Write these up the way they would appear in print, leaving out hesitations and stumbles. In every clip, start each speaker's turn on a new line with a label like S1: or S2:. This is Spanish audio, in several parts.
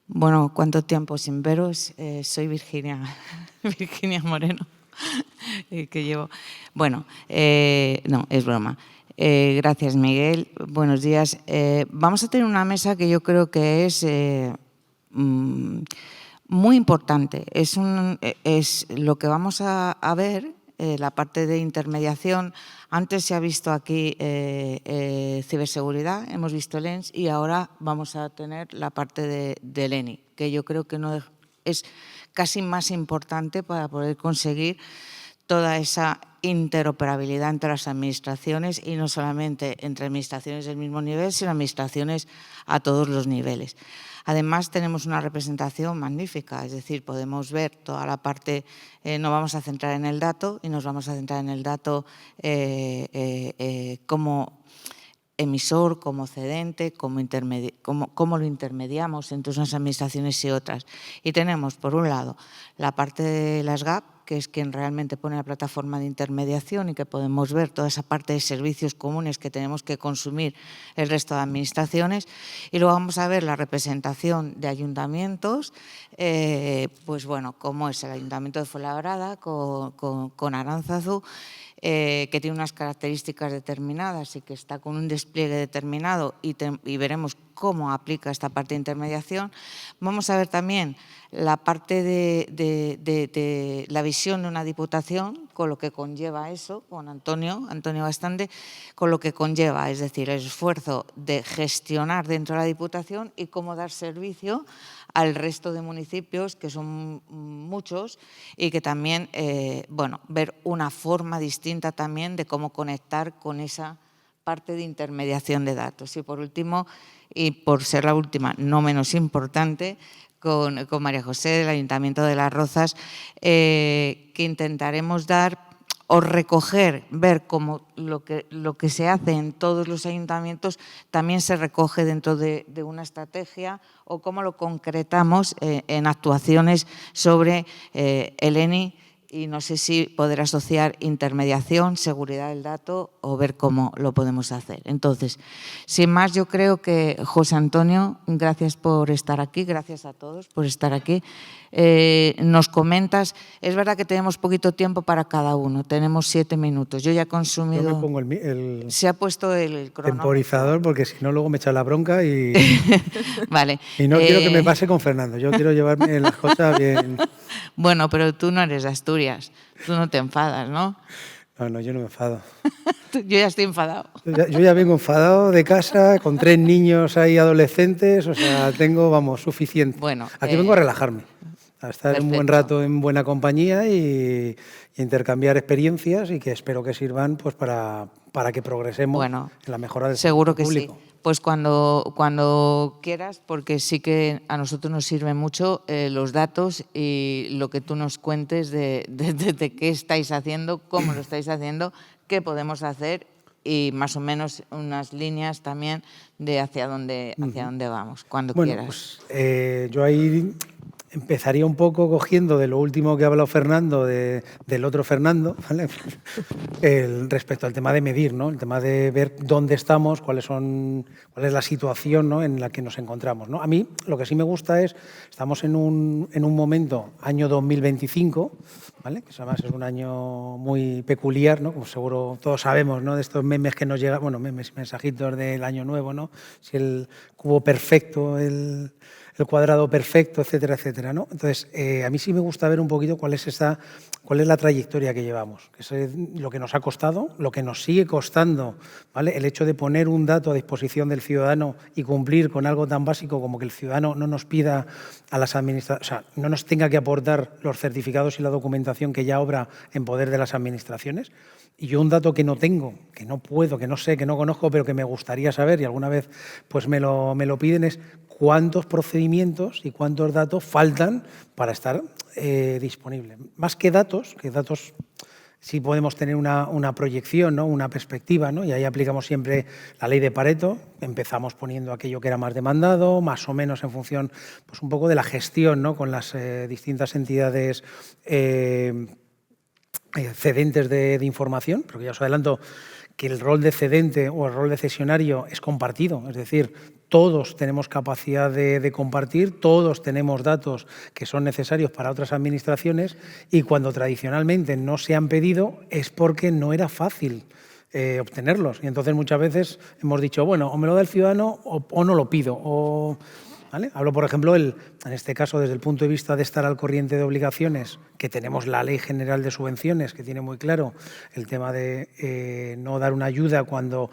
S1: Bueno, ¿cuánto tiempo sin veros? Soy Virginia, Virginia Moreno, que llevo... Bueno, no, es broma. Gracias, Miguel. Buenos días. Vamos a tener una mesa que yo creo que es muy importante. Es lo que vamos a ver, la parte de intermediación. Antes se ha visto aquí ciberseguridad, hemos visto el ENS y ahora vamos a tener la parte del ENI, que yo creo que no es casi más importante para poder conseguir toda esa interoperabilidad entre las administraciones y no solamente entre administraciones del mismo nivel, sino administraciones a todos los niveles. Además, tenemos una representación magnífica, es decir, podemos ver toda la parte, no vamos a centrar en el dato y nos vamos a centrar en el dato como emisor, como cedente, cómo lo intermediamos entre unas administraciones y otras. Y tenemos, por un lado, la parte de las GAP, que es quien realmente pone la plataforma de intermediación y que podemos ver toda esa parte de servicios comunes que tenemos que consumir el resto de administraciones. Y luego vamos a ver la representación de ayuntamientos, pues bueno, como es el Ayuntamiento de Fuenlabrada con Aránzazu, que tiene unas características determinadas y que está con un despliegue determinado y veremos cómo aplica esta parte de intermediación. Vamos a ver también la parte de la visión de una diputación, con lo que conlleva eso, con Antonio Bastante, con lo que conlleva, es decir, el esfuerzo de gestionar dentro de la diputación y cómo dar servicio al resto de municipios, que son muchos, y que también, bueno, ver una forma distinta también de cómo conectar con esa parte de intermediación de datos. Y por último, y por ser la última, no menos importante, con María José del Ayuntamiento de Las Rozas, que intentaremos dar o recoger, ver cómo lo que se hace en todos los ayuntamientos también se recoge dentro de una estrategia o cómo lo concretamos en actuaciones sobre el ENI, y no sé si poder asociar intermediación, seguridad del dato o ver cómo lo podemos hacer. Entonces, sin más, yo creo que, José Antonio, gracias por estar aquí, gracias a todos por estar aquí. Nos comentas, es verdad que tenemos poquito tiempo para cada uno, tenemos 7 minutos. Yo ya he consumido...
S2: Yo me pongo
S1: se ha puesto el cronómetro.
S2: Temporizador, porque si no luego me echa la bronca y...
S1: Vale.
S2: Y no quiero que me pase con Fernando, yo quiero llevarme las cosas bien...
S1: Bueno, pero tú no eres de Asturias, tú no te enfadas, ¿no?
S2: No, yo no me enfado.
S1: Yo ya estoy enfadado.
S2: Yo ya vengo enfadado de casa, con 3 niños ahí adolescentes, o sea, tengo, vamos, suficiente.
S1: Bueno,
S2: aquí vengo a relajarme, a estar un buen rato en buena compañía y intercambiar experiencias y que espero que sirvan pues para que progresemos en la mejora del
S1: seguro que
S2: público.
S1: Sí. Pues cuando quieras, porque sí que a nosotros nos sirven mucho los datos y lo que tú nos cuentes de qué estáis haciendo, cómo lo estáis haciendo, qué podemos hacer y más o menos unas líneas también de hacia dónde vamos, cuando quieras.
S2: Pues yo ahí empezaría un poco cogiendo de lo último que ha hablado Fernando, del otro Fernando, ¿vale? Respecto al tema de medir, ¿no? El tema de ver dónde estamos, cuál es la situación, ¿no?, en la que nos encontramos, ¿no? A mí lo que sí me gusta es, estamos en un momento, año 2025, ¿vale? Que además es un año muy peculiar, ¿no? Como seguro todos sabemos, ¿no?, de estos memes que nos llegan, bueno, memes, mensajitos del año nuevo, ¿no? Si el cubo perfecto, el cuadrado perfecto, etcétera, etcétera, ¿no? Entonces, a mí sí me gusta ver un poquito cuál es la trayectoria que llevamos, que es lo que nos ha costado, lo que nos sigue costando, ¿vale? El hecho de poner un dato a disposición del ciudadano y cumplir con algo tan básico como que el ciudadano no nos pida a las administraciones, o sea, no nos tenga que aportar los certificados y la documentación que ya obra en poder de las administraciones. Y yo un dato que no tengo, que no puedo, que no sé, que no conozco, pero que me gustaría saber y alguna vez pues me lo piden es cuántos procedimientos y cuántos datos faltan para estar disponible. Más que datos sí podemos tener una proyección, ¿no?, una perspectiva, ¿no? Y ahí aplicamos siempre la ley de Pareto. Empezamos poniendo aquello que era más demandado, más o menos en función pues un poco de la gestión, ¿no?, con las distintas entidades cedentes de información, porque ya os adelanto que el rol de cedente o el rol de cesionario es compartido, es decir, todos tenemos capacidad de compartir, todos tenemos datos que son necesarios para otras administraciones y cuando tradicionalmente no se han pedido es porque no era fácil obtenerlos. Y entonces muchas veces hemos dicho, bueno, o me lo da el ciudadano o no lo pido. ¿Vale? Hablo, por ejemplo, en este caso, desde el punto de vista de estar al corriente de obligaciones, que tenemos la Ley General de Subvenciones, que tiene muy claro el tema de no dar una ayuda cuando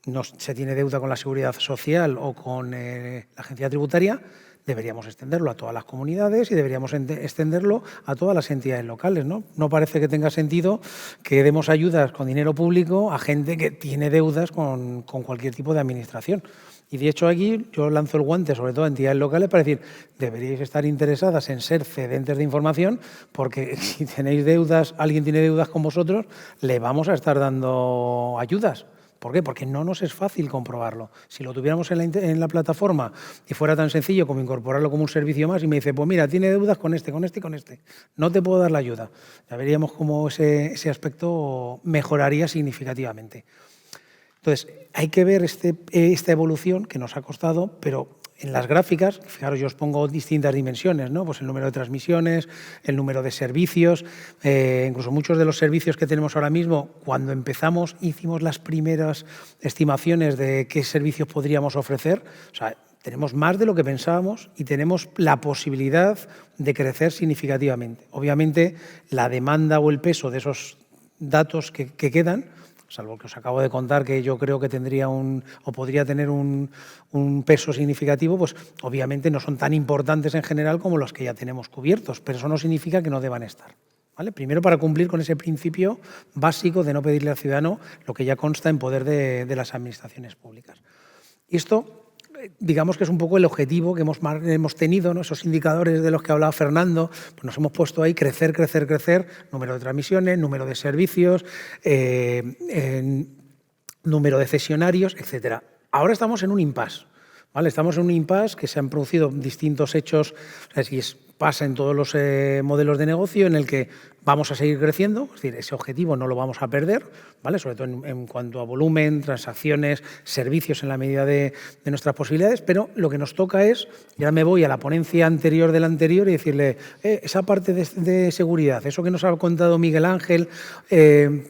S2: no se tiene deuda con la Seguridad Social o con la Agencia Tributaria, deberíamos extenderlo a todas las comunidades y deberíamos extenderlo a todas las entidades locales, ¿no? No parece que tenga sentido que demos ayudas con dinero público a gente que tiene deudas con cualquier tipo de administración. Y de hecho aquí yo lanzo el guante, sobre todo a entidades locales, para decir, deberíais estar interesadas en ser cedentes de información, porque si tenéis deudas, alguien tiene deudas con vosotros, le vamos a estar dando ayudas. ¿Por qué? Porque no nos es fácil comprobarlo. Si lo tuviéramos en la plataforma y fuera tan sencillo como incorporarlo como un servicio más y me dice, pues mira, tiene deudas con este, con este y con este, no te puedo dar la ayuda. Ya veríamos cómo ese aspecto mejoraría significativamente. Entonces, hay que ver esta evolución que nos ha costado, pero en las gráficas, fijaros, yo os pongo distintas dimensiones, ¿no? Pues el número de transmisiones, el número de servicios, incluso muchos de los servicios que tenemos ahora mismo, cuando empezamos hicimos las primeras estimaciones de qué servicios podríamos ofrecer, o sea, tenemos más de lo que pensábamos y tenemos la posibilidad de crecer significativamente. Obviamente, la demanda o el peso de esos datos que quedan, salvo que os acabo de contar que yo creo que tendría o podría tener un peso significativo, pues obviamente no son tan importantes en general como los que ya tenemos cubiertos, pero eso no significa que no deban estar. ¿Vale? Primero, para cumplir con ese principio básico de no pedirle al ciudadano lo que ya consta en poder de las administraciones públicas. Y esto, digamos que es un poco el objetivo que hemos tenido, ¿no? Esos indicadores de los que hablaba Fernando, pues nos hemos puesto ahí crecer, crecer, crecer, número de transmisiones, número de servicios, número de cesionarios, etcétera. Ahora estamos en un impasse, ¿vale? Estamos en un impasse que se han producido distintos hechos, pasa en todos los modelos de negocio en el que vamos a seguir creciendo, es decir, ese objetivo no lo vamos a perder, ¿vale? Sobre todo en cuanto a volumen, transacciones, servicios en la medida de nuestras posibilidades, pero lo que nos toca es, ya me voy a la ponencia anterior del anterior y decirle, esa parte de seguridad, eso que nos ha contado Miguel Ángel, hay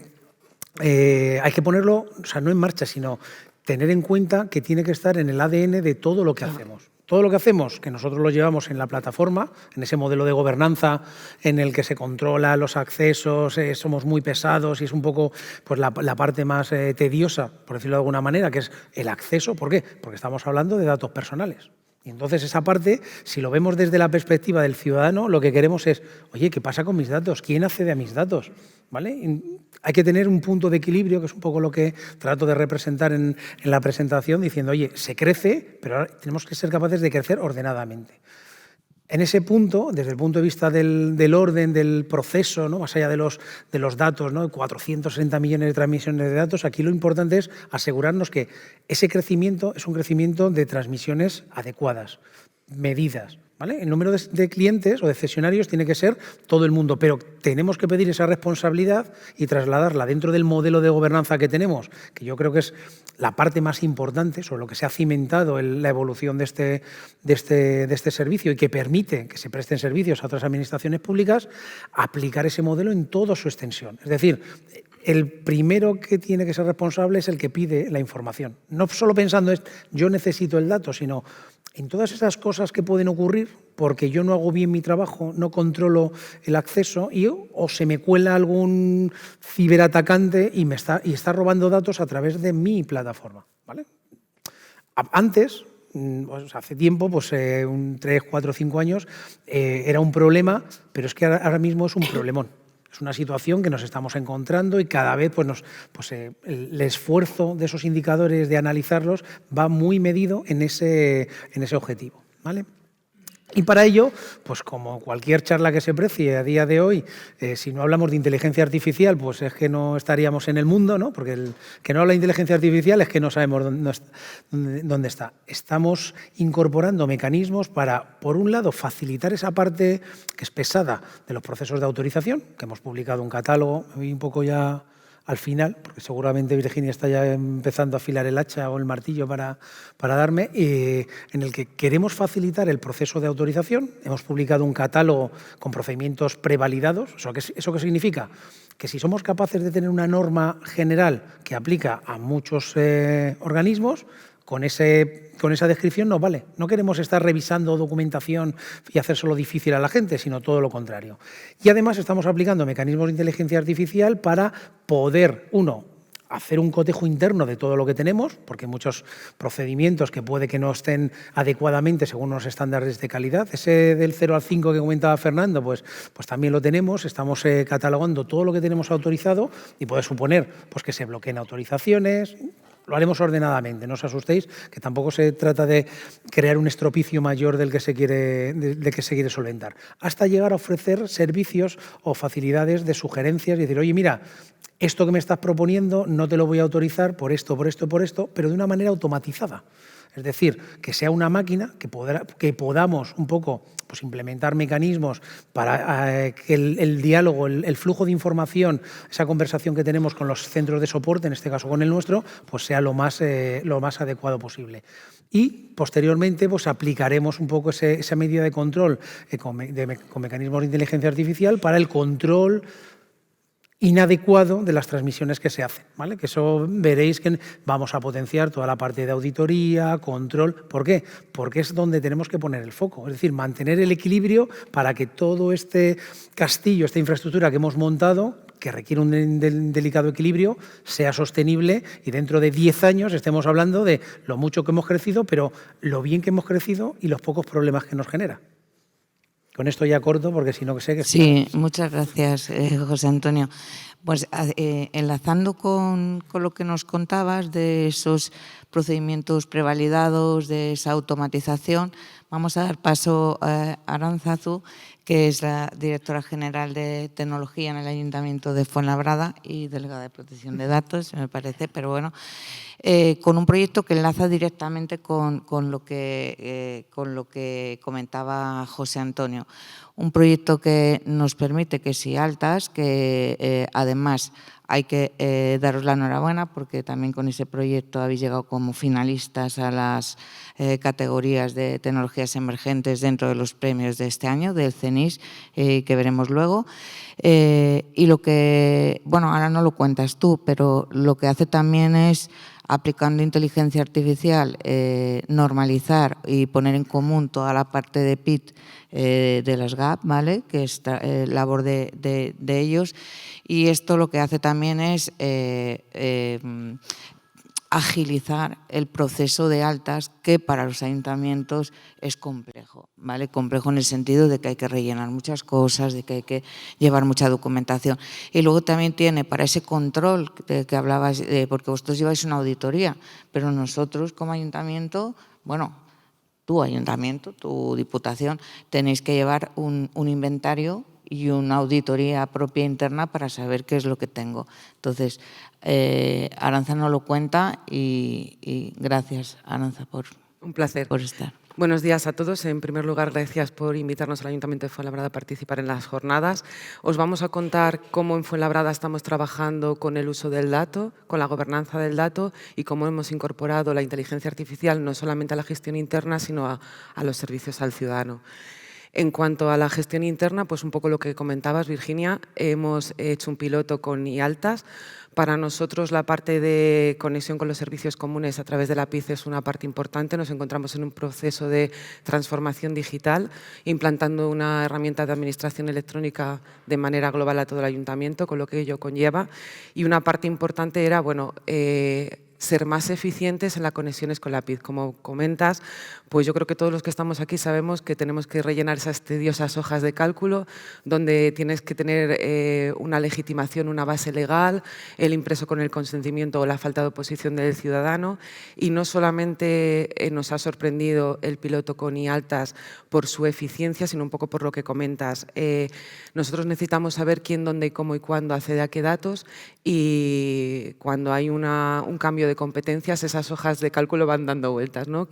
S2: que ponerlo, o sea, no en marcha, sino tener en cuenta que tiene que estar en el ADN de todo lo que hacemos. Todo lo que hacemos, que nosotros lo llevamos en la plataforma, en ese modelo de gobernanza en el que se controla los accesos, somos muy pesados y es un poco pues, la parte más tediosa, por decirlo de alguna manera, que es el acceso. ¿Por qué? Porque estamos hablando de datos personales. Y entonces esa parte, si lo vemos desde la perspectiva del ciudadano, lo que queremos es, oye, ¿qué pasa con mis datos? ¿Quién accede a mis datos? ¿Vale? Hay que tener un punto de equilibrio, que es un poco lo que trato de representar en la presentación, diciendo, oye, se crece, pero ahora tenemos que ser capaces de crecer ordenadamente. En ese punto, desde el punto de vista del orden, del proceso, ¿no? Más allá de los datos, ¿no? 460 millones de transmisiones de datos, aquí lo importante es asegurarnos que ese crecimiento es un crecimiento de transmisiones adecuadas, medidas. ¿Vale? El número de clientes o de cesionarios tiene que ser todo el mundo, pero tenemos que pedir esa responsabilidad y trasladarla dentro del modelo de gobernanza que tenemos, que yo creo que es la parte más importante sobre lo que se ha cimentado la evolución de este servicio y que permite que se presten servicios a otras administraciones públicas, aplicar ese modelo en toda su extensión. Es decir, el primero que tiene que ser responsable es el que pide la información. No solo pensando en yo necesito el dato, sino en todas esas cosas que pueden ocurrir porque yo no hago bien mi trabajo, no controlo el acceso o se me cuela algún ciberatacante y está robando datos a través de mi plataforma. ¿Vale? Antes, pues hace tiempo, pues 3, 4, 5 años, era un problema, pero es que ahora mismo es un problemón. Es una situación que nos estamos encontrando y cada vez el esfuerzo de esos indicadores, de analizarlos, va muy medido en ese objetivo. ¿Vale? Y para ello, pues como cualquier charla que se precie a día de hoy, si no hablamos de inteligencia artificial, pues es que no estaríamos en el mundo, ¿no? Porque el que no habla de inteligencia artificial es que no sabemos dónde está. Estamos incorporando mecanismos para, por un lado, facilitar esa parte que es pesada de los procesos de autorización, que hemos publicado un catálogo, voy un poco ya al final, porque seguramente Virginia está ya empezando a afilar el hacha o el martillo para darme, en el que queremos facilitar el proceso de autorización. Hemos publicado un catálogo con procedimientos prevalidados. ¿Eso qué significa? Que si somos capaces de tener una norma general que aplica a muchos organismos, con esa descripción nos vale. No queremos estar revisando documentación y hacérselo difícil a la gente, sino todo lo contrario. Y además estamos aplicando mecanismos de inteligencia artificial para poder, hacer un cotejo interno de todo lo que tenemos, porque hay muchos procedimientos que puede que no estén adecuadamente según los estándares de calidad. Ese del 0 al 5 que comentaba Fernando, pues también lo tenemos. Estamos catalogando todo lo que tenemos autorizado y puede suponer pues, que se bloqueen autorizaciones. Lo haremos ordenadamente, no os asustéis, que tampoco se trata de crear un estropicio mayor del que se quiere solventar, hasta llegar a ofrecer servicios o facilidades de sugerencias y decir, oye, mira, esto que me estás proponiendo no te lo voy a autorizar por esto, pero de una manera automatizada. Es decir, que sea una máquina que podamos un poco pues, implementar mecanismos para que el diálogo, el flujo de información, esa conversación que tenemos con los centros de soporte, en este caso con el nuestro, pues sea lo más adecuado posible. Y posteriormente pues, aplicaremos un poco esa medida de control con mecanismos de inteligencia artificial para el control inadecuado de las transmisiones que se hacen, ¿vale? Que eso veréis que vamos a potenciar toda la parte de auditoría, control. ¿Por qué? Porque es donde tenemos que poner el foco, es decir, mantener el equilibrio para que todo este castillo, esta infraestructura que hemos montado, que requiere un delicado equilibrio, sea sostenible y dentro de 10 años estemos hablando de lo mucho que hemos crecido, pero lo bien que hemos crecido y los pocos problemas que nos genera. Con esto ya corto, porque si no sé que...
S1: Sí, muchas gracias, José Antonio. Pues enlazando con lo que nos contabas de esos procedimientos prevalidados, de esa automatización, vamos a dar paso a Arantzazu, que es la directora general de tecnología en el Ayuntamiento de Fuenlabrada y delegada de protección de datos, me parece, pero bueno, con un proyecto que enlaza directamente con lo que comentaba José Antonio. Un proyecto que nos permite que si altas, que además hay que daros la enhorabuena porque también con ese proyecto habéis llegado como finalistas a las categorías de tecnologías emergentes dentro de los premios de este año, del CENIS, que veremos luego. Y lo que, bueno, ahora no lo cuentas tú, pero lo que hace también es, aplicando inteligencia artificial, normalizar y poner en común toda la parte de PIT de las GAP, ¿vale? Que es labor de ellos. Y esto lo que hace también es agilizar el proceso de altas, que para los ayuntamientos es complejo, ¿vale? Complejo en el sentido de que hay que rellenar muchas cosas, de que hay que llevar mucha documentación. Y luego también tiene para ese control que hablabas, porque vosotros lleváis una auditoría, pero nosotros como ayuntamiento, bueno, tu ayuntamiento, tu diputación, tenéis que llevar un inventario y una auditoría propia interna para saber qué es lo que tengo. Entonces, Arantza nos lo cuenta y gracias, Arantza,
S3: un placer.
S1: Por estar.
S3: Buenos días a todos. En primer lugar, gracias por invitarnos al Ayuntamiento de Fuenlabrada a participar en las jornadas. Os vamos a contar cómo en Fuenlabrada estamos trabajando con el uso del dato, con la gobernanza del dato y cómo hemos incorporado la inteligencia artificial no solamente a la gestión interna, sino a los servicios al ciudadano. En cuanto a la gestión interna, pues un poco lo que comentabas, Virginia, hemos hecho un piloto con IALTAS. Para nosotros la parte de conexión con los servicios comunes a través de la PIC es una parte importante. Nos encontramos en un proceso de transformación digital, implantando una herramienta de administración electrónica de manera global a todo el ayuntamiento, con lo que ello conlleva. Y una parte importante era, bueno, ser más eficientes en las conexiones con la PIC. Como comentas, pues yo creo que todos los que estamos aquí sabemos que tenemos que rellenar esas tediosas hojas de cálculo donde tienes que tener una legitimación, una base legal, el impreso con el consentimiento o la falta de oposición del ciudadano. Y no solamente nos ha sorprendido el piloto con IALTAS por su eficiencia, sino un poco por lo que comentas. Nosotros necesitamos saber quién, dónde, cómo y cuándo accede a qué datos, y cuando hay un cambio de de competencias, esas hojas de cálculo van dando vueltas, ¿no?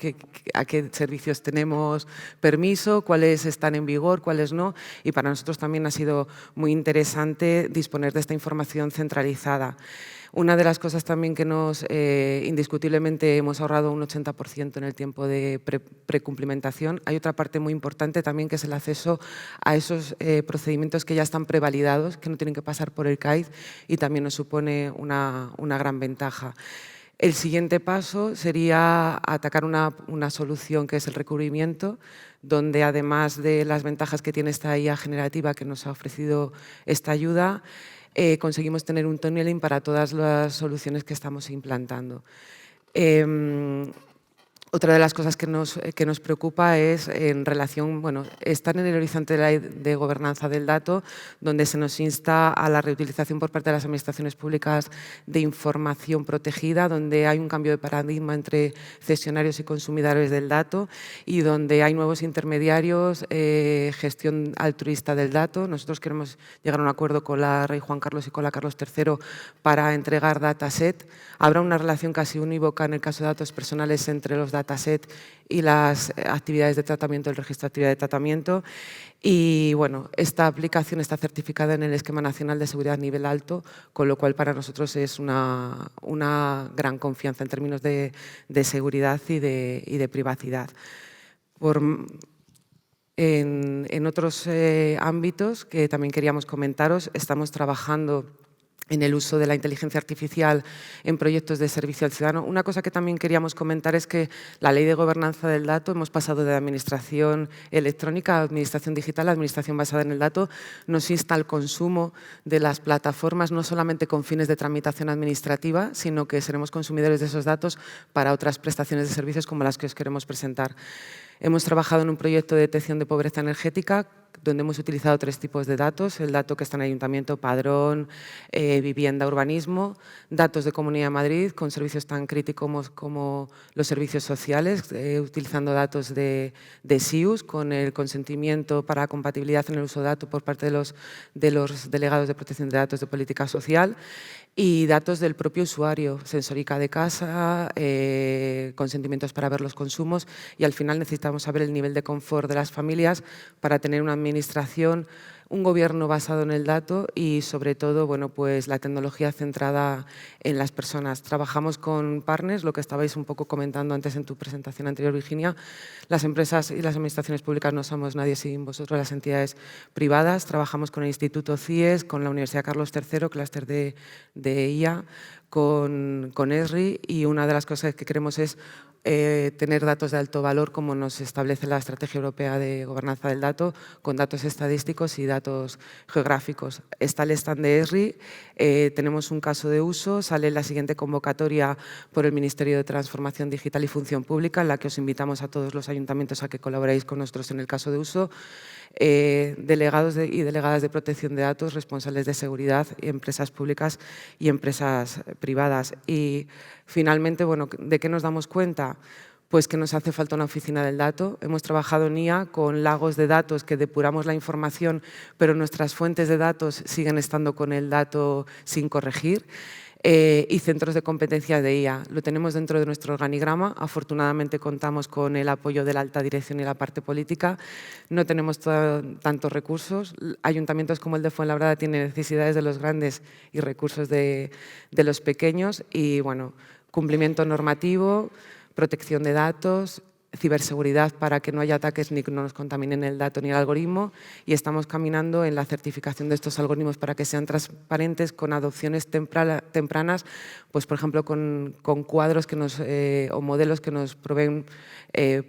S3: A qué servicios tenemos permiso, cuáles están en vigor, cuáles no, y para nosotros también ha sido muy interesante disponer de esta información centralizada. Una de las cosas también que indiscutiblemente hemos ahorrado un 80% en el tiempo de precumplimentación. Hay otra parte muy importante también, que es el acceso a esos procedimientos que ya están prevalidados, que no tienen que pasar por el CAID, y también nos supone una gran ventaja. El siguiente paso sería atacar una solución que es el recubrimiento, donde además de las ventajas que tiene esta IA generativa que nos ha ofrecido esta ayuda, conseguimos tener un tunneling para todas las soluciones que estamos implantando. Otra de las cosas que nos preocupa es en relación, bueno, estar en el horizonte de la ley de gobernanza del dato, donde se nos insta a la reutilización por parte de las administraciones públicas de información protegida, donde hay un cambio de paradigma entre cesionarios y consumidores del dato y donde hay nuevos intermediarios, gestión altruista del dato. Nosotros queremos llegar a un acuerdo con la Rey Juan Carlos y con la Carlos III para entregar dataset. Habrá una relación casi unívoca en el caso de datos personales entre los dataset y las actividades de tratamiento, el registro de actividad de tratamiento. Y bueno, esta aplicación está certificada en el Esquema Nacional de Seguridad nivel alto, con lo cual para nosotros es una gran confianza en términos de seguridad y de privacidad. En otros ámbitos que también queríamos comentaros, estamos trabajando en el uso de la inteligencia artificial en proyectos de servicio al ciudadano. Una cosa que también queríamos comentar es que la Ley de Gobernanza del Dato, hemos pasado de administración electrónica a administración digital, a administración basada en el dato, nos insta al consumo de las plataformas, no solamente con fines de tramitación administrativa, sino que seremos consumidores de esos datos para otras prestaciones de servicios como las que os queremos presentar. Hemos trabajado en un proyecto de detección de pobreza energética, donde hemos utilizado 3 tipos de datos: el dato que está en ayuntamiento, padrón, vivienda, urbanismo, datos de Comunidad de Madrid con servicios tan críticos como los servicios sociales, utilizando datos de SIUS con el consentimiento para compatibilidad en el uso de datos por parte de los delegados de protección de datos de política social, y datos del propio usuario, sensórica de casa, consentimientos para ver los consumos, y al final necesitamos saber el nivel de confort de las familias para tener una administración, un gobierno basado en el dato y, sobre todo, bueno, pues la tecnología centrada en las personas. Trabajamos con partners, lo que estabais un poco comentando antes en tu presentación anterior, Virginia. Las empresas y las administraciones públicas no somos nadie sin vosotros, las entidades privadas. Trabajamos con el Instituto CIES, con la Universidad Carlos III, clúster de IA, con ESRI, y una de las cosas que queremos es tener datos de alto valor, como nos establece la Estrategia Europea de Gobernanza del Dato, con datos estadísticos y datos geográficos. Está el stand de ESRI, tenemos un caso de uso, sale la siguiente convocatoria por el Ministerio de Transformación Digital y Función Pública, en la que os invitamos a todos los ayuntamientos a que colaboréis con nosotros en el caso de uso. Delegados y delegadas de protección de datos, responsables de seguridad, empresas públicas y empresas privadas. Y finalmente, bueno, ¿de qué nos damos cuenta? Pues que nos hace falta una oficina del dato. Hemos trabajado en IA con lagos de datos que depuramos la información, pero nuestras fuentes de datos siguen estando con el dato sin corregir. Y centros de competencia de IA. Lo tenemos dentro de nuestro organigrama. Afortunadamente contamos con el apoyo de la alta dirección y la parte política. No tenemos tantos recursos. Ayuntamientos como el de Fuenlabrada tienen necesidades de los grandes y recursos de los pequeños. Y bueno, cumplimiento normativo, protección de datos, ciberseguridad para que no haya ataques ni que no nos contaminen el dato ni el algoritmo, y estamos caminando en la certificación de estos algoritmos para que sean transparentes, con adopciones tempranas, pues por ejemplo con cuadros que o modelos que nos proveen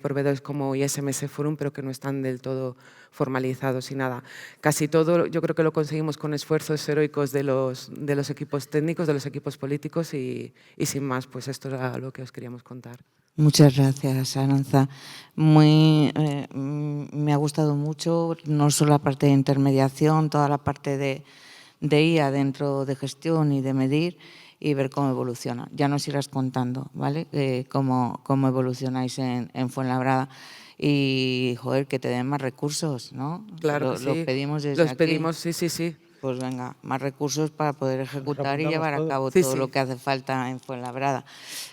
S3: proveedores como ISMS Forum, pero que no están del todo formalizados y nada. Casi todo yo creo que lo conseguimos con esfuerzos heroicos de los equipos técnicos, de los equipos políticos, y sin más, pues esto era lo que os queríamos contar.
S1: Muchas gracias, Aranza. Me ha gustado mucho, no solo la parte de intermediación, toda la parte de IA dentro de gestión y de medir, y ver cómo evoluciona. Ya nos irás contando, ¿vale? Cómo evolucionáis en Fuenlabrada. Y, joder, que te den más recursos, ¿no?
S3: Claro que sí.
S1: Lo pedimos desde aquí.
S3: Los pedimos, sí.
S1: pues venga, más recursos para poder ejecutar y
S2: apuntamos
S1: llevar a
S2: todo.
S1: cabo
S3: Sí,
S1: todo
S3: sí.
S1: lo que hace falta en Fuenlabrada.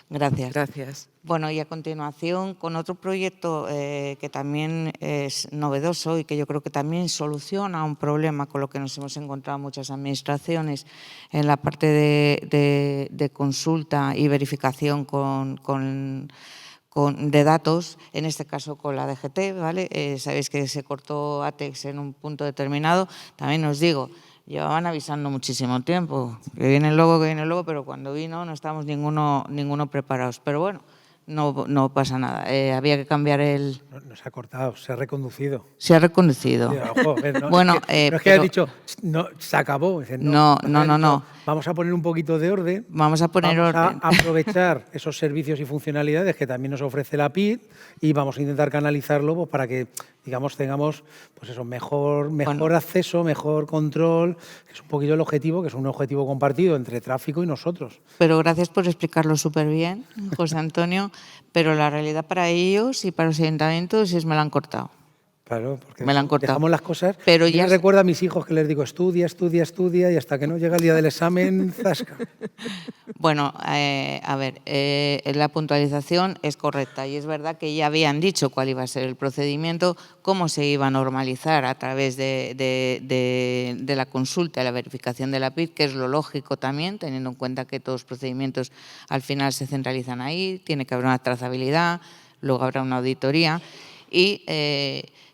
S1: Gracias.
S3: Gracias.
S1: Bueno, y a continuación, con otro proyecto que también es novedoso y que yo creo que también soluciona un problema con lo que nos hemos encontrado muchas administraciones en la parte de consulta y verificación de datos, en este caso con la DGT, ¿vale? Sabéis que se cortó ATEX en un punto determinado. También os digo, llevaban avisando muchísimo tiempo, que viene el lobo, pero cuando vino no estábamos ninguno preparados. Pero bueno, no pasa nada. Había que cambiar el...
S2: No se ha cortado, se ha reconducido.
S1: Se ha reconducido.
S2: Sí, ojo, no,
S1: Bueno,
S2: no es que
S1: pero-
S2: has dicho, no, se acabó. Dices,
S1: No,
S2: es que has dicho,
S1: no.
S2: Vamos a poner un poquito de orden.
S1: Vamos a poner
S2: Vamos
S1: orden.
S2: a aprovechar esos servicios y funcionalidades que también nos ofrece la PID y vamos a intentar canalizarlo pues, para que, digamos, tengamos pues eso, mejor acceso, mejor control, que es un poquito el objetivo, que es un objetivo compartido entre tráfico y nosotros.
S1: Pero gracias por explicarlo súper bien, José Antonio. Pero la realidad para ellos y para los ayuntamientos es me la han cortado.
S2: Claro, porque
S1: Me la han cortado.
S2: dejamos las cosas.
S1: Pero
S2: Yo
S1: ya
S2: les recuerdo a mis hijos que les digo, estudia, y hasta que no llega el día del examen, zasca.
S1: Bueno, a ver, la puntualización es correcta y es verdad que ya habían dicho cuál iba a ser el procedimiento, cómo se iba a normalizar a través de la consulta y la verificación de la PID, que es lo lógico también, teniendo en cuenta que todos los procedimientos al final se centralizan ahí, tiene que haber una trazabilidad, luego habrá una auditoría y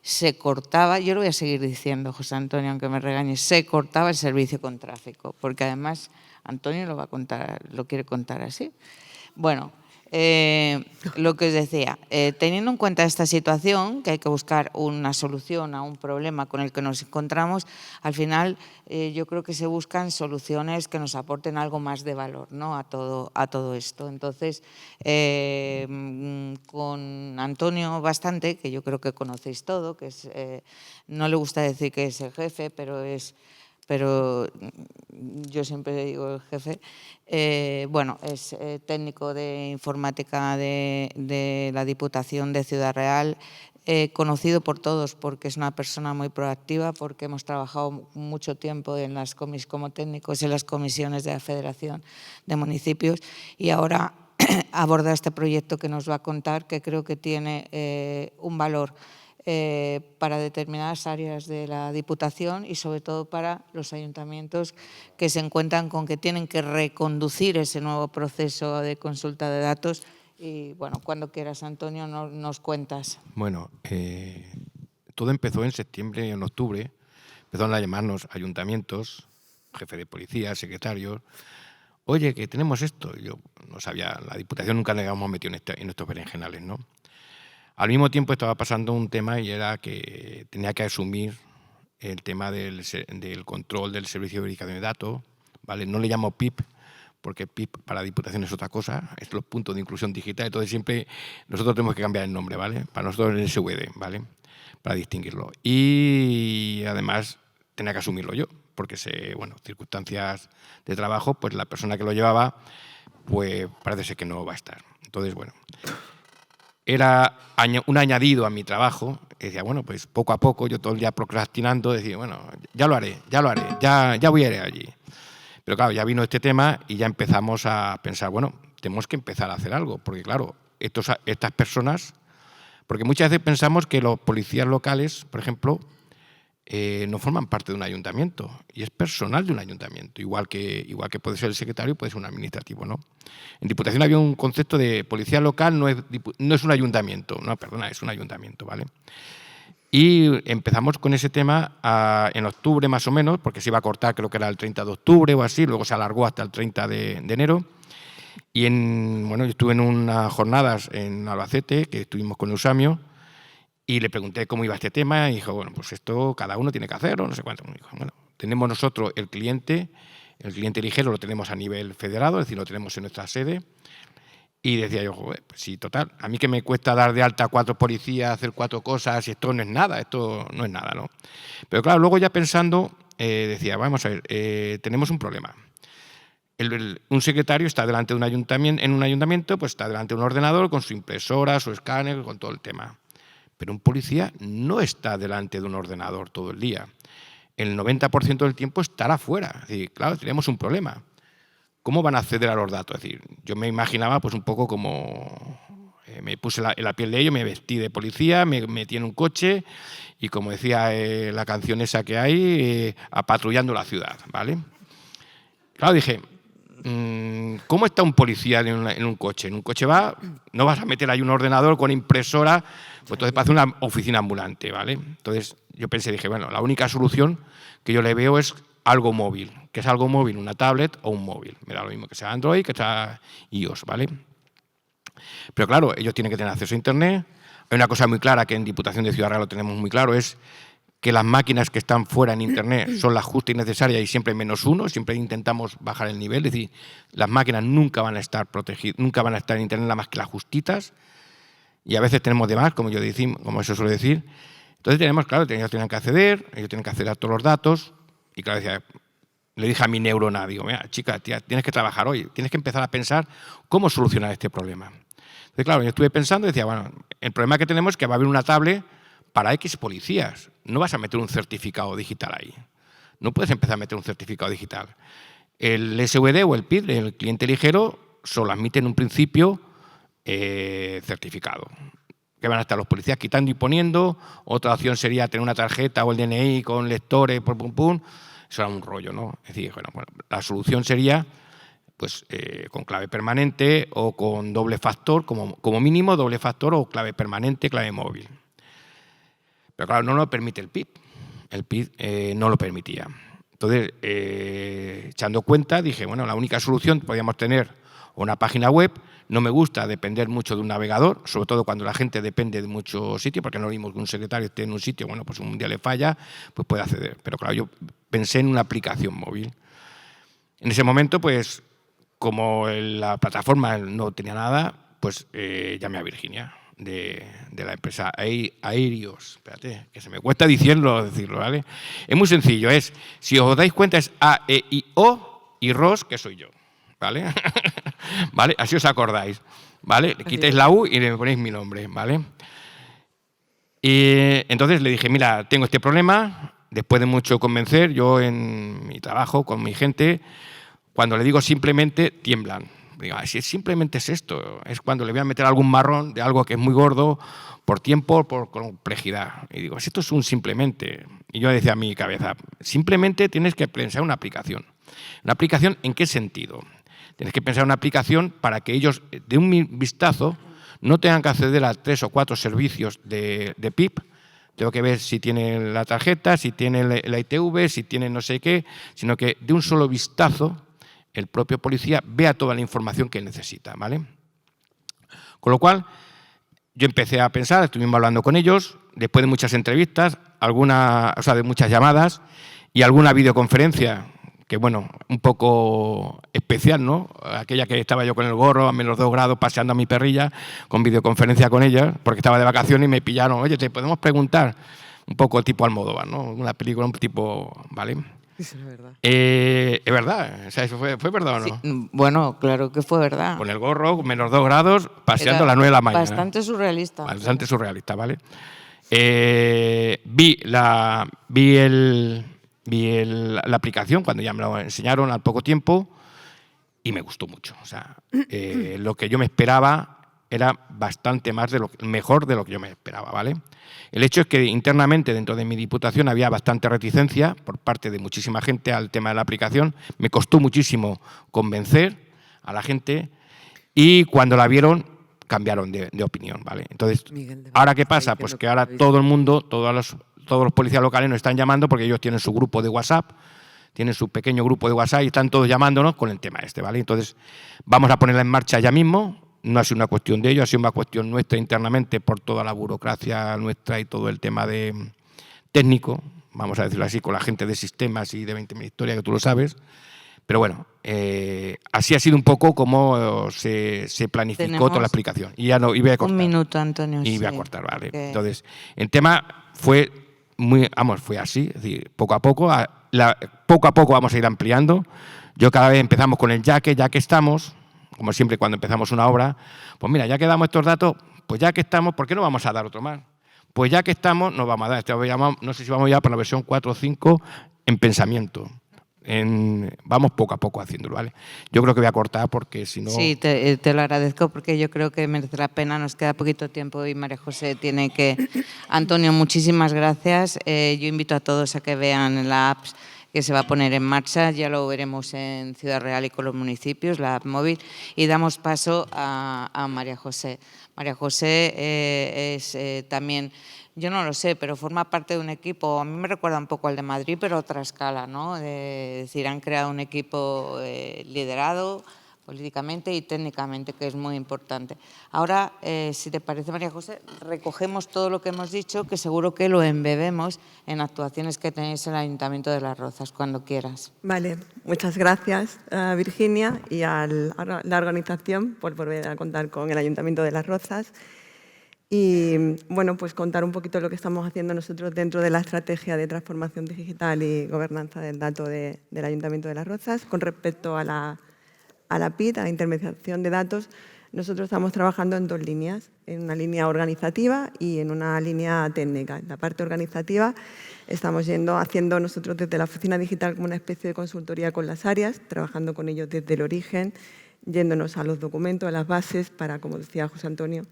S1: se cortaba, yo lo voy a seguir diciendo, José Antonio, aunque me regañes, se cortaba el servicio con tráfico, porque además Antonio lo va a contar, lo quiere contar así. Bueno, lo que os decía, teniendo en cuenta esta situación, que hay que buscar una solución a un problema con el que nos encontramos, al final yo creo que se buscan soluciones que nos aporten algo más de valor, ¿no? a todo esto. Entonces, con Antonio bastante, que yo creo que conocéis todo, que es, no le gusta decir que es el jefe, pero yo siempre digo el jefe, bueno, es técnico de informática de la Diputación de Ciudad Real, conocido por todos porque es una persona muy proactiva, porque hemos trabajado mucho tiempo como técnicos en las comisiones de la Federación de Municipios y ahora aborda este proyecto que nos va a contar, que creo que tiene un valor para determinadas áreas de la Diputación y sobre todo para los ayuntamientos que se encuentran con que tienen que reconducir ese nuevo proceso de consulta de datos. Y bueno, cuando quieras, Antonio, nos cuentas.
S4: Bueno, todo empezó en septiembre y en octubre. Empezaron a llamarnos ayuntamientos, jefe de policía, secretarios. Oye, que tenemos esto. Yo no sabía, la Diputación nunca le habíamos metido en estos berenjenales, ¿no? Al mismo tiempo estaba pasando un tema y era que tenía que asumir el tema del control del servicio de verificación de datos, ¿vale? No le llamo PIP, porque PIP para la Diputación es otra cosa, es los puntos de inclusión digital, entonces siempre nosotros tenemos que cambiar el nombre, ¿vale? Para nosotros es SVD, ¿vale? Para distinguirlo. Y además tenía que asumirlo yo, porque bueno, circunstancias de trabajo, pues la persona que lo llevaba, pues parece ser que no va a estar. Entonces, bueno, era un añadido a mi trabajo. Decía, bueno, pues poco a poco, yo todo el día procrastinando, decía, bueno, ya lo haré, ya voy a ir allí. Pero claro, ya vino este tema y ya empezamos a pensar, bueno, tenemos que empezar a hacer algo, porque claro, estas personas, porque muchas veces pensamos que los policías locales, por ejemplo, no forman parte de un ayuntamiento y es personal de un ayuntamiento, igual que puede ser el secretario, puede ser un administrativo, ¿no? En Diputación había un concepto de policía local, no es un ayuntamiento, no, perdona, es un ayuntamiento, ¿vale? Y empezamos con ese tema en octubre más o menos, porque se iba a cortar, creo que era el 30 de octubre o así, luego se alargó hasta el 30 de enero. Y bueno, yo estuve en unas jornadas en Albacete, que estuvimos con Eusamio, y le pregunté cómo iba este tema, y dijo, bueno, pues esto cada uno tiene que hacerlo, no sé cuánto. Me dijo, bueno, tenemos nosotros el cliente ligero lo tenemos a nivel federado, es decir, lo tenemos en nuestra sede. Y decía yo, joder, pues sí, total, a mí que me cuesta dar de alta a 4 policías, hacer 4 cosas, y esto no es nada, ¿no? Pero claro, luego ya pensando, decía, vamos a ver, tenemos un problema. Un secretario está delante de un ayuntamiento, pues está delante de un ordenador con su impresora, su escáner, con todo el tema. Pero un policía no está delante de un ordenador todo el día. el 90% del tiempo estará fuera. Es decir, claro, tenemos un problema. ¿Cómo van a acceder a los datos? Es decir, yo me imaginaba pues un poco como... me puse en la piel de ellos, me vestí de policía, me metí en un coche y, como decía la canción esa que hay, patrullando la ciudad, ¿vale? Claro, dije, ¿cómo está un policía en un coche? En un coche no vas a meter ahí un ordenador con impresora, pues entonces parece una oficina ambulante, ¿vale? Entonces yo dije, bueno, la única solución que yo le veo es algo móvil. ¿Qué es algo móvil? Una tablet o un móvil. Me da lo mismo que sea Android, que sea iOS, ¿vale? Pero claro, ellos tienen que tener acceso a Internet. Hay una cosa muy clara que en Diputación de Ciudad Real lo tenemos muy claro, es que las máquinas que están fuera en Internet son las justas y necesarias y siempre -1, siempre intentamos bajar el nivel, es decir, las máquinas nunca van a estar protegidas, nunca van a estar en Internet nada más que las justitas, y a veces tenemos de más, como eso suele decir. Entonces tenemos, claro, ellos tienen que acceder a todos los datos, y claro, le dije a mi neurona, digo, mira, chica, tía, tienes que trabajar hoy, tienes que empezar a pensar cómo solucionar este problema. Entonces, claro, yo estuve pensando y decía, bueno, el problema que tenemos es que va a haber una tablet para X policías. No vas a meter un certificado digital ahí. No puedes empezar a meter un certificado digital. El SVD o el PID, el cliente ligero, solo admite en un principio certificado. Que van a estar los policías quitando y poniendo. Otra opción sería tener una tarjeta o el DNI con lectores, pum. Eso era un rollo, ¿no? Es decir, bueno, la solución sería pues con clave permanente o con doble factor, como mínimo doble factor o clave permanente, clave móvil. Pero claro, no lo permite el PIB. El PIB no lo permitía. Entonces, echando cuenta, dije, bueno, la única solución podíamos tener una página web. No me gusta depender mucho de un navegador, sobre todo cuando la gente depende de muchos sitios, porque no lo mismo que un secretario esté en un sitio, bueno, pues un día le falla, pues puede acceder. Pero claro, yo pensé en una aplicación móvil. En ese momento, pues, como la plataforma no tenía nada, pues llamé a Virginia, de la empresa Aerios. Espérate, que se me cuesta decirlo, ¿vale? Es muy sencillo, si os dais cuenta, es A-E-I-O y ROS, que soy yo, ¿vale? ¿Vale? Así os acordáis, ¿vale? Le quitáis la U y le ponéis mi nombre, ¿vale? Y entonces le dije, mira, tengo este problema. Después de mucho convencer, yo en mi trabajo con mi gente, cuando le digo simplemente, tiemblan. Digo, si simplemente es esto, es cuando le voy a meter algún marrón de algo que es muy gordo, por tiempo, por complejidad. Y digo, si esto es un simplemente. Y yo decía a mi cabeza, simplemente tienes que pensar una aplicación. ¿Una aplicación en qué sentido? Tienes que pensar una aplicación para que ellos, de un vistazo, no tengan que acceder a 3 o 4 servicios de PIB. Tengo que ver si tiene la tarjeta, si tiene la ITV, si tiene no sé qué, sino que de un solo vistazo el propio policía vea toda la información que necesita, ¿vale? Con lo cual, yo empecé a pensar, estuvimos hablando con ellos, después de muchas entrevistas, de muchas llamadas y alguna videoconferencia, que bueno, un poco especial, ¿no? Aquella que estaba yo con el gorro a -2 grados paseando a mi perrilla, con videoconferencia con ella, porque estaba de vacaciones y me pillaron, oye, te podemos preguntar, un poco tipo Almodóvar, ¿no? Una película un tipo, ¿vale?
S3: Es verdad.
S4: Es verdad, o sea, ¿eso fue verdad o no?
S1: Sí, bueno, claro que fue verdad.
S4: Con el gorro, -2 grados, paseando a las 9 de la mañana.
S1: Bastante surrealista.
S4: Bastante surrealista, ¿vale? Vi la aplicación cuando ya me lo enseñaron al poco tiempo y me gustó mucho. O sea, lo que yo me esperaba era bastante mejor de lo que yo me esperaba, ¿vale? El hecho es que internamente dentro de mi diputación había bastante reticencia por parte de muchísima gente al tema de la aplicación. Me costó muchísimo convencer a la gente y cuando la vieron cambiaron de opinión, ¿vale? Entonces, ¿ahora qué pasa? Pues que ahora todo el mundo, todos los policías locales nos están llamando porque ellos tienen su grupo de WhatsApp, tienen su pequeño grupo de WhatsApp y están todos llamándonos con el tema ¿vale? Entonces, vamos a ponerla en marcha ya mismo. No ha sido una cuestión de ellos, ha sido una cuestión nuestra internamente por toda la burocracia nuestra y todo el tema de técnico, vamos a decirlo así, con la gente de sistemas y de 20.000 historias, que tú lo sabes. Pero bueno, así ha sido un poco como se planificó toda la explicación. Y ya no, y voy a cortar.
S1: Un minuto, Antonio.
S4: Y voy a cortar, ¿vale? Entonces, el tema fue fue así, es decir, poco a poco vamos a ir ampliando. Yo cada vez empezamos con el ya que estamos, como siempre cuando empezamos una obra, pues mira, ya que damos estos datos, pues ya que estamos, ¿por qué no vamos a dar otro más? Pues ya que estamos, nos vamos a dar, no sé si vamos ya para la versión 4 o 5 en pensamiento. Vamos poco a poco haciéndolo, ¿vale? Yo creo que voy a cortar porque si no...
S1: Sí, te lo agradezco porque yo creo que merece la pena. Nos queda poquito tiempo y María José tiene que... Antonio, muchísimas gracias. Yo invito a todos a que vean la app que se va a poner en marcha. Ya lo veremos en Ciudad Real y con los municipios, la app móvil. Y damos paso a María José. María José es también... Yo no lo sé, pero forma parte de un equipo, a mí me recuerda un poco al de Madrid, pero a otra escala, ¿no? Es decir, han creado un equipo liderado políticamente y técnicamente, que es muy importante. Ahora, si te parece, María José, recogemos todo lo que hemos dicho, que seguro que lo embebemos en actuaciones que tenéis en el Ayuntamiento de Las Rozas, cuando quieras.
S5: Vale, muchas gracias a Virginia y a la organización por volver a contar con el Ayuntamiento de Las Rozas. Y, bueno, pues contar un poquito lo que estamos haciendo nosotros dentro de la estrategia de transformación digital y gobernanza del dato del Ayuntamiento de Las Rozas. Con respecto a la PID, a la intermediación de datos, nosotros estamos trabajando en 2 líneas, en una línea organizativa y en una línea técnica. En la parte organizativa estamos haciendo nosotros desde la Oficina Digital como una especie de consultoría con las áreas, trabajando con ellos desde el origen, yéndonos a los documentos, a las bases, para, como decía José Antonio,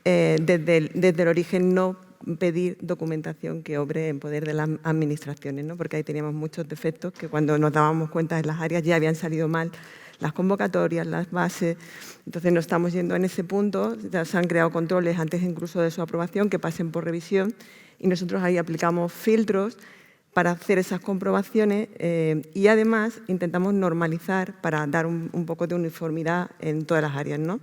S5: desde el origen no pedir documentación que obre en poder de las administraciones, ¿no? Porque ahí teníamos muchos defectos que cuando nos dábamos cuenta en las áreas ya habían salido mal las convocatorias, las bases. Entonces nos estamos yendo en ese punto, ya se han creado controles antes incluso de su aprobación que pasen por revisión y nosotros ahí aplicamos filtros para hacer esas comprobaciones y además intentamos normalizar para dar un poco de uniformidad en todas las áreas, ¿no?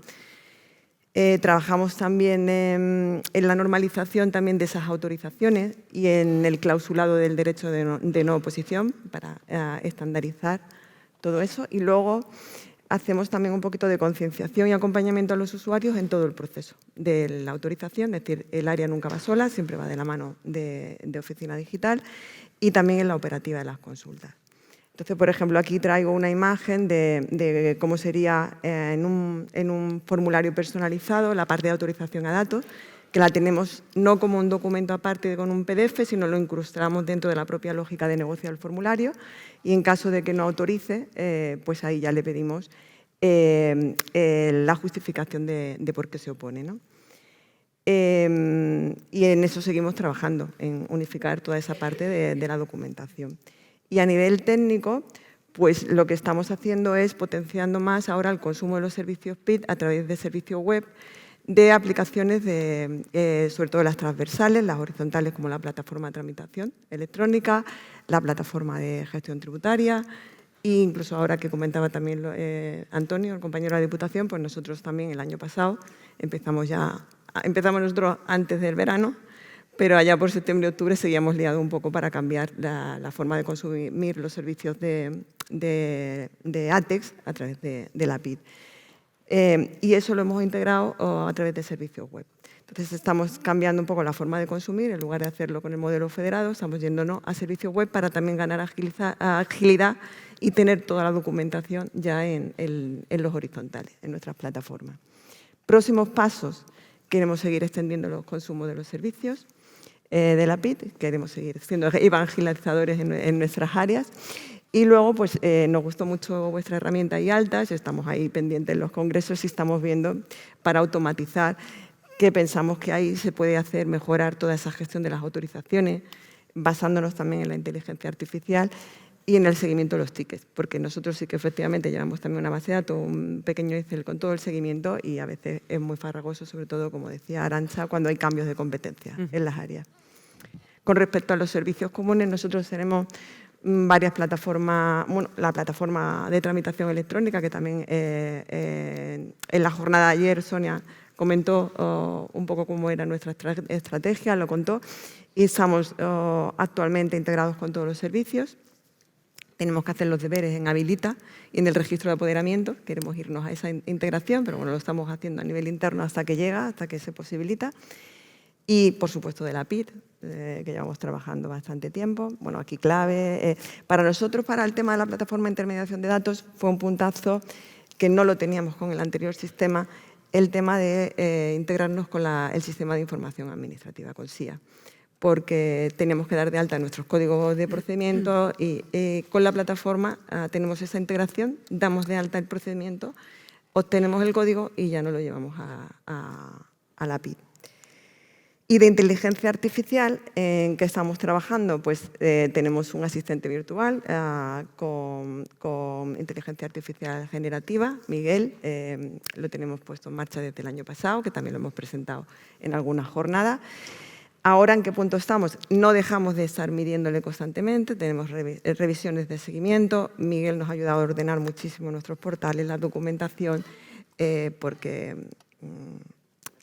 S5: Trabajamos también en la normalización también de esas autorizaciones y en el clausulado del derecho de no oposición para estandarizar todo eso. Y luego hacemos también un poquito de concienciación y acompañamiento a los usuarios en todo el proceso de la autorización, es decir, el área nunca va sola, siempre va de la mano de Oficina Digital y también en la operativa de las consultas. Entonces, por ejemplo, aquí traigo una imagen de cómo sería en un formulario personalizado la parte de autorización a datos, que la tenemos no como un documento aparte con un PDF, sino lo incrustamos dentro de la propia lógica de negocio del formulario y en caso de que no autorice, pues ahí ya le pedimos la justificación de por qué se opone, ¿no? Y en eso seguimos trabajando, en unificar toda esa parte de la documentación. Y a nivel técnico, pues lo que estamos haciendo es potenciando más ahora el consumo de los servicios PID a través de servicios web, de aplicaciones, sobre todo las transversales, las horizontales como la plataforma de tramitación electrónica, la plataforma de gestión tributaria e incluso ahora que comentaba también Antonio, el compañero de la Diputación, pues nosotros también el año pasado empezamos nosotros antes del verano, pero allá por septiembre-octubre seguíamos liados un poco para cambiar la forma de consumir los servicios de ATEX a través de la PID. Y eso lo hemos integrado a través de servicios web. Entonces estamos cambiando un poco la forma de consumir, en lugar de hacerlo con el modelo federado, estamos yéndonos a servicios web para también ganar agilidad y tener toda la documentación ya en los horizontales, en nuestras plataformas. Próximos pasos, queremos seguir extendiendo los consumos de los servicios de la PID, queremos seguir siendo evangelizadores en nuestras áreas. Y luego, pues nos gustó mucho vuestra herramienta IALTAS, estamos ahí pendientes en los congresos y estamos viendo para automatizar qué pensamos que ahí se puede hacer, mejorar toda esa gestión de las autorizaciones, basándonos también en la inteligencia artificial y en el seguimiento de los tickets, porque nosotros sí que efectivamente llevamos también una base de datos, un pequeño Excel con todo el seguimiento y a veces es muy farragoso, sobre todo, como decía Arantxa, cuando hay cambios de competencia en las áreas. Con respecto a los servicios comunes, nosotros tenemos varias plataformas, bueno, la plataforma de tramitación electrónica, que también en la jornada de ayer Sonia comentó un poco cómo era nuestra estrategia, lo contó, y estamos actualmente integrados con todos los servicios. Tenemos que hacer los deberes en Habilita y en el registro de apoderamiento. Queremos irnos a esa integración, pero bueno, lo estamos haciendo a nivel interno hasta que llega, hasta que se posibilita. Y, por supuesto, de la PID, que llevamos trabajando bastante tiempo. Bueno, aquí clave. Para nosotros, para el tema de la plataforma de intermediación de datos, fue un puntazo que no lo teníamos con el anterior sistema, el tema de integrarnos con el Sistema de Información Administrativa, con SIA, porque tenemos que dar de alta nuestros códigos de procedimiento y con la plataforma tenemos esa integración, damos de alta el procedimiento, obtenemos el código y ya no lo llevamos a la PID. Y de inteligencia artificial, ¿en qué estamos trabajando? Pues tenemos un asistente virtual con inteligencia artificial generativa, Miguel, lo tenemos puesto en marcha desde el año pasado, que también lo hemos presentado en algunas jornadas. Ahora, ¿en qué punto estamos? No dejamos de estar midiéndole constantemente, tenemos revisiones de seguimiento. Miguel nos ha ayudado a ordenar muchísimo nuestros portales, la documentación, porque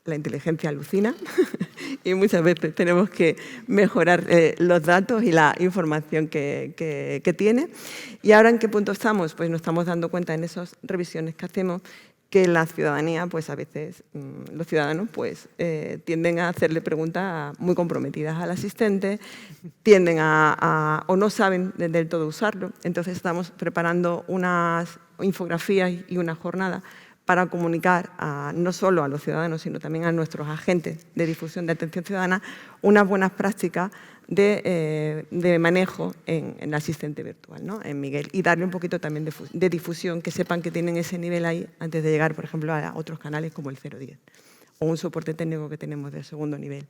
S5: la inteligencia alucina y muchas veces tenemos que mejorar los datos y la información que tiene. ¿Y ahora en qué punto estamos? Pues nos estamos dando cuenta en esas revisiones que hacemos que la ciudadanía, pues a veces los ciudadanos pues, tienden a hacerle preguntas muy comprometidas al asistente, tienden o no saben del todo usarlo. Entonces estamos preparando unas infografías y una jornada para comunicar no solo a los ciudadanos, sino también a nuestros agentes de difusión de atención ciudadana unas buenas prácticas de manejo en el asistente virtual, ¿no? En Miguel, y darle un poquito también de difusión, que sepan que tienen ese nivel ahí antes de llegar, por ejemplo, a otros canales como el 010 o un soporte técnico que tenemos de segundo nivel.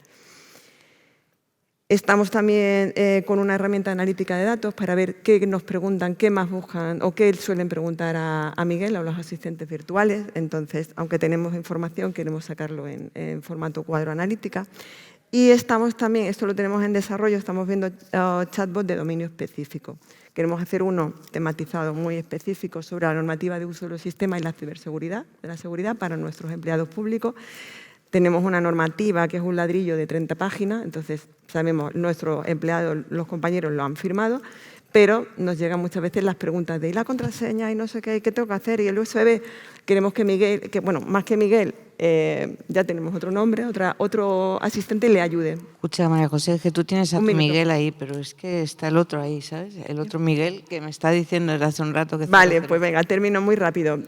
S5: Estamos también con una herramienta analítica de datos para ver qué nos preguntan, qué más buscan o qué suelen preguntar a Miguel o a los asistentes virtuales. Entonces, aunque tenemos información, queremos sacarlo en formato cuadro analítica. Y estamos también, esto lo tenemos en desarrollo, estamos viendo chatbots de dominio específico. Queremos hacer uno tematizado muy específico sobre la normativa de uso de los sistemas y la ciberseguridad, de la seguridad para nuestros empleados públicos. Tenemos una normativa que es un ladrillo de 30 páginas, entonces sabemos, nuestros empleados, los compañeros lo han firmado, pero nos llegan muchas veces las preguntas de ¿y la contraseña? Y no sé qué tengo que hacer, y el USB. Queremos que Miguel, bueno, más que Miguel, ya tenemos otro nombre, otro asistente le ayude.
S1: Escucha, María José, es que tú tienes a tu Miguel ahí, pero es que está el otro ahí, ¿sabes? El otro Miguel que me está diciendo desde hace un rato que...
S5: Vale, pues venga, termino muy rápido.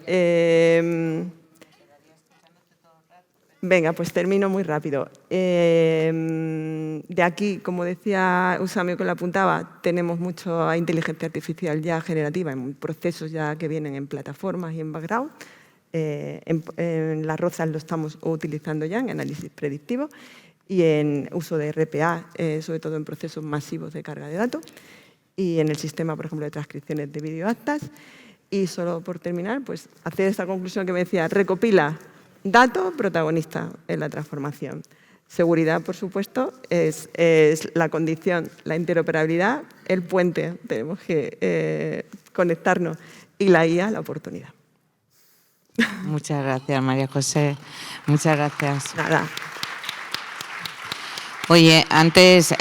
S5: Venga, pues termino muy rápido. De aquí, como decía Usamio que lo apuntaba, tenemos mucha inteligencia artificial ya generativa en procesos ya que vienen en plataformas y en background. En Las Rozas lo estamos utilizando ya en análisis predictivo y en uso de RPA, sobre todo en procesos masivos de carga de datos y en el sistema, por ejemplo, de transcripciones de videoactas. Y solo por terminar, pues hacer esta conclusión que me decía, recopila datos protagonistas en la transformación. Seguridad, por supuesto, es la condición, la interoperabilidad, el puente, tenemos que conectarnos, y la IA, la oportunidad.
S1: Muchas gracias, María José. Muchas gracias.
S5: Nada.
S1: Oye, antes,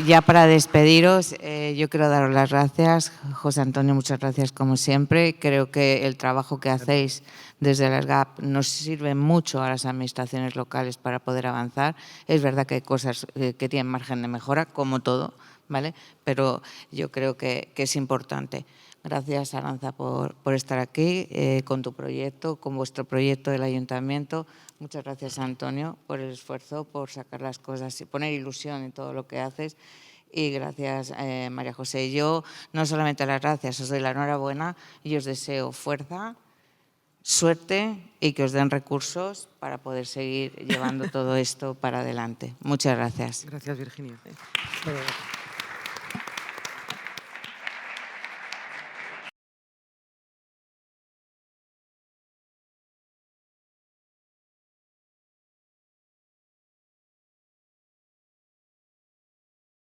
S1: ya para despediros, yo quiero daros las gracias. José Antonio, muchas gracias como siempre. Creo que el trabajo que hacéis desde la SGAP nos sirve mucho a las administraciones locales para poder avanzar. Es verdad que hay cosas que tienen margen de mejora, como todo, ¿vale? Pero yo creo que es importante. Gracias, Aranza, por estar aquí con tu proyecto, con vuestro proyecto del Ayuntamiento. Muchas gracias, Antonio, por el esfuerzo, por sacar las cosas y poner ilusión en todo lo que haces. Y gracias, María José. Yo no solamente las gracias, os doy la enhorabuena y os deseo fuerza, suerte y que os den recursos para poder seguir llevando todo esto para adelante. Muchas gracias.
S3: Gracias, Virginia.
S2: Bueno.